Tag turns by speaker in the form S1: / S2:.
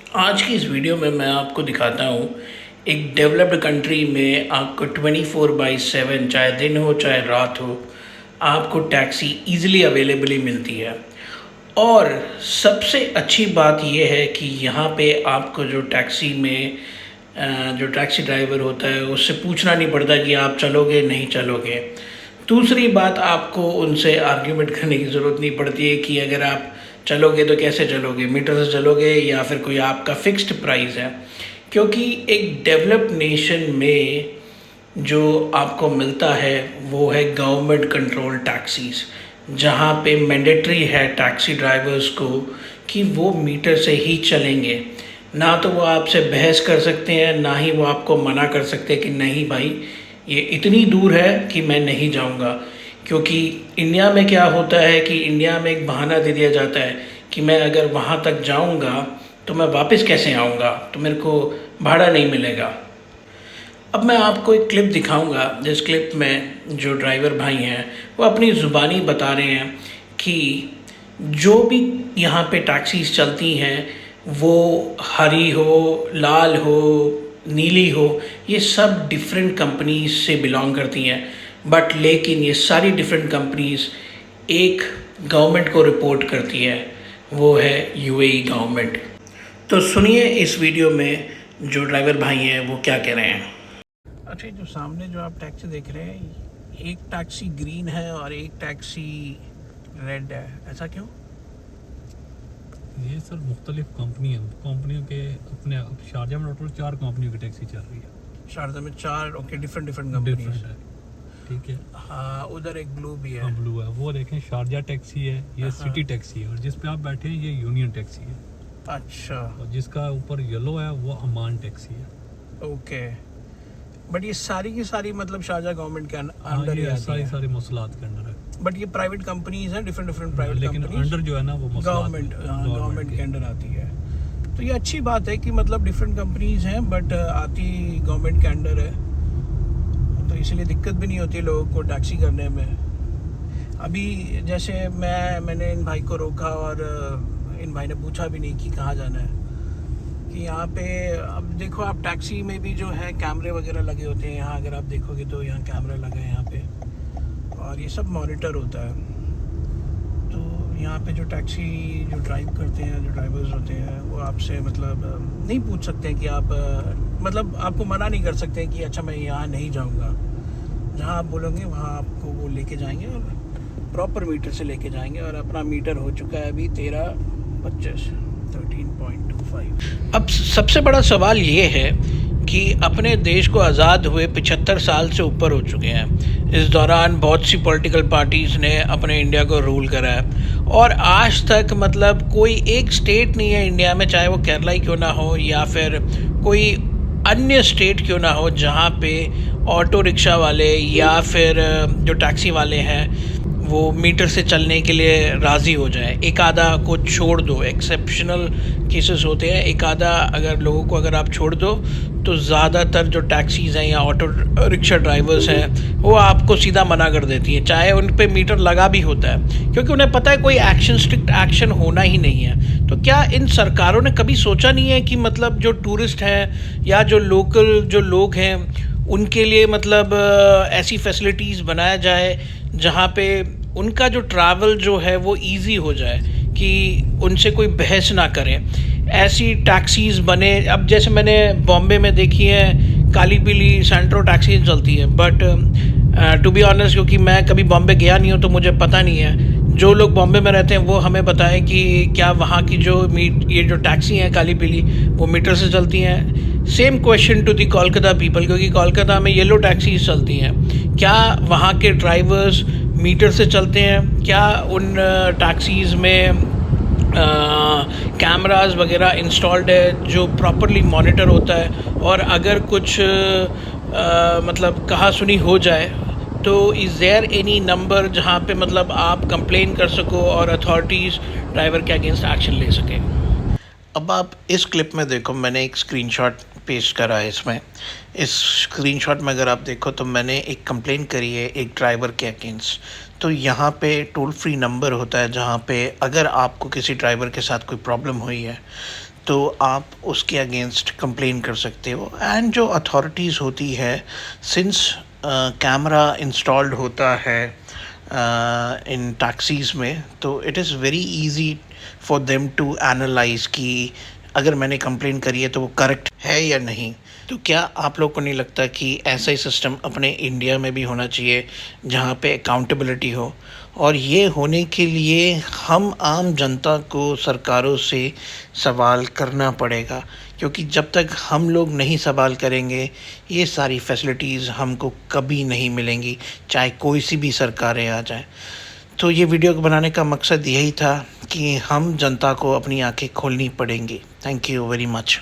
S1: आज की इस वीडियो में मैं आपको दिखाता हूँ एक डेवलप्ड कंट्री में आपको 24/7 चाहे दिन हो चाहे रात हो आपको टैक्सी इजीली अवेलेबली मिलती है। और सबसे अच्छी बात यह है कि यहाँ पे आपको जो टैक्सी में जो टैक्सी ड्राइवर होता है उससे पूछना नहीं पड़ता कि आप चलोगे नहीं चलोगे। दूसरी बात, आपको उनसे आर्ग्यूमेंट करने की ज़रूरत नहीं पड़ती है कि अगर आप चलोगे तो कैसे चलोगे, मीटर से चलोगे या फिर कोई आपका फिक्स्ड प्राइस है। क्योंकि एक डेवलप्ड नेशन में जो आपको मिलता है वो है गवर्नमेंट कंट्रोल टैक्सीज, जहाँ पे मैंडेटरी है टैक्सी ड्राइवर्स को कि वो मीटर से ही चलेंगे। ना तो वो आपसे बहस कर सकते हैं, ना ही वो आपको मना कर सकते हैं कि नहीं भाई ये इतनी दूर है कि मैं नहीं जाऊंगा। क्योंकि इंडिया में क्या होता है कि इंडिया में एक बहाना दे दिया जाता है कि मैं अगर वहाँ तक जाऊंगा तो मैं वापस कैसे आऊँगा, तो मेरे को भाड़ा नहीं मिलेगा। अब मैं आपको एक क्लिप दिखाऊंगा जिस क्लिप में जो ड्राइवर भाई हैं वो अपनी ज़ुबानी बता रहे हैं कि जो भी यहाँ पे टैक्सीज चलती हैं वो हरी हो, लाल हो, नीली हो, ये सब डिफरेंट कंपनीज से बिलोंग करती हैं। बट लेकिन ये सारी डिफरेंट कंपनीज एक गवर्नमेंट को रिपोर्ट करती है, वो है यूएई गवर्नमेंट। तो सुनिए इस वीडियो में जो ड्राइवर भाई हैं वो क्या कह रहे हैं। अच्छा, जो सामने जो आप टैक्सी देख रहे हैं, एक टैक्सी ग्रीन है और एक टैक्सी रेड है, ऐसा क्यों?
S2: ये सर मुख्तलिफ कंपनियों के अपने शारजा में टोटल 4 कंपनियों की टैक्सी चल रही है।
S1: शारजा में 4? Okay, different different company
S2: different है, ठीक है।
S1: हाँ, उधर एक ब्लू भी है।
S2: हाँ, ब्लू है, वो देखें शारजा टैक्सी है, ये
S1: हाँ।
S2: सिटी टैक्सी है, और जिस पे आप बैठे हैं ये यूनियन टैक्सी है।
S1: अच्छा,
S2: और जिसका ऊपर येलो है वो अमान टैक्सी है।
S1: ओके। बट ये सारी की सारी मतलब शारजा गवर्नमेंट के
S2: हाँ,
S1: अंडर ही
S2: ये
S1: आती है।
S2: सारी मौसलात के अंडर है।
S1: बट ये प्राइवेट कंपनीज हैं, डिफरेंट डिफरेंट प्राइवेट
S2: लेकिन
S1: कंपनीज,
S2: अंडर जो है ना वो
S1: गवर्नमेंट के अंडर आती है। तो ये अच्छी बात है कि मतलब डिफरेंट कंपनीज हैं बट आती गवर्नमेंट के अंडर है, तो इसलिए दिक्कत भी नहीं होती लोगों को टैक्सी करने में। अभी जैसे मैंने इन भाई को रोका और इन भाई ने पूछा भी नहीं कि कहाँ जाना है, कि यहाँ पे अब देखो आप टैक्सी में भी जो है कैमरे वगैरह लगे होते हैं। यहाँ अगर आप देखोगे तो यहाँ कैमरा लगा है यहाँ पे, और ये सब मॉनिटर होता है। तो यहाँ पे जो टैक्सी जो ड्राइव करते हैं, जो ड्राइवर्स होते हैं, वो आपसे मतलब नहीं पूछ सकते हैं कि आप मतलब आपको मना नहीं कर सकते हैं कि अच्छा मैं यहाँ नहीं जाऊँगा। जहाँ आप बोलोगे वहाँ आपको वो लेके जाएंगे और प्रॉपर मीटर से लेके जाएंगे। और अपना मीटर हो चुका है अभी 13:25, 13.25। अब सबसे बड़ा सवाल ये है कि अपने देश को आज़ाद हुए 75 साल से ऊपर हो चुके हैं। इस दौरान बहुत सी पॉलिटिकल पार्टीज़ ने अपने इंडिया को रूल करा है, और आज तक मतलब कोई एक स्टेट नहीं है इंडिया में, चाहे वो केरला ही क्यों ना हो या फिर कोई अन्य स्टेट क्यों ना हो, जहाँ पे ऑटो रिक्शा वाले या फिर जो टैक्सी वाले हैं वो मीटर से चलने के लिए राज़ी हो जाए। एक आधा को छोड़ दो, एक्सेप्शनल केसेस होते हैं, एक आधा अगर लोगों को अगर आप छोड़ दो तो ज़्यादातर जो टैक्सीज़ हैं या ऑटो रिक्शा ड्राइवर्स हैं वो आपको सीधा मना कर देती हैं, चाहे उन पे मीटर लगा भी होता है, क्योंकि उन्हें पता है कोई स्ट्रिक्ट एक्शन होना ही नहीं है। तो क्या इन सरकारों ने कभी सोचा नहीं है कि मतलब जो टूरिस्ट हैं या जो लोकल जो लोग हैं उनके लिए मतलब ऐसी फैसिलिटीज़ बनाया जाए जहाँ पे उनका जो ट्रैवल जो है वो इजी हो जाए, कि उनसे कोई बहस ना करें। ऐसी टैक्सीज़ बने। अब जैसे मैंने बॉम्बे में देखी है, काली पीली सेंट्रो टैक्सीज चलती है, बट टू बी ऑनेस्ट क्योंकि मैं कभी बॉम्बे गया नहीं हूँ तो मुझे पता नहीं है। जो लोग बॉम्बे में रहते हैं वो हमें बताएं कि क्या वहाँ की ये जो टैक्सी हैं काली पीली वो मीटर से चलती हैं। Same question to the Kolkata people, क्योंकि कोलकाता में येलो टैक्सीज चलती हैं, क्या वहाँ के ड्राइवर्स मीटर से चलते हैं? क्या उन टैक्सीज़ में कैमरास वगैरह इंस्टॉल्ड है जो प्रॉपरली मॉनिटर होता है? और अगर कुछ मतलब कहा सुनी हो जाए तो इज़ देयर एनी नंबर जहाँ पे मतलब आप कंप्लेन कर सको और अथॉरिटीज़ ड्राइवर के अगेंस्ट एक्शन ले सकें? अब आप इस क्लिप में देखो, मैंने एक स्क्रीनशॉट पेस्ट करा है इसमें। इस स्क्रीनशॉट में अगर आप देखो तो मैंने एक कंप्लेन करी है एक ड्राइवर के अगेंस्ट। तो यहाँ पे टोल फ्री नंबर होता है जहाँ पे अगर आपको किसी ड्राइवर के साथ कोई प्रॉब्लम हुई है तो आप उसके अगेंस्ट कंप्लेन कर सकते हो। एंड जो अथॉरिटीज़ होती है, सिंस कैमरा इंस्टॉल्ड होता है इन टैक्सीज़ में, तो it is very easy for them to analyse कि अगर मैंने कंप्लेन करी है तो वो करेक्ट है या नहीं। तो क्या आप लोग को नहीं लगता कि ऐसा ही सिस्टम अपने इंडिया में भी होना चाहिए, जहाँ पे अकाउंटेबिलिटी हो? और ये होने के लिए हम आम जनता को सरकारों से सवाल करना पड़ेगा, क्योंकि जब तक हम लोग नहीं सवाल करेंगे ये सारी फैसिलिटीज़ हमको कभी नहीं मिलेंगी, चाहे कोई सी भी सरकारें आ जाए। तो ये वीडियो को बनाने का मकसद यही था कि हम जनता को अपनी आंखें खोलनी पड़ेंगी। Thank you very much.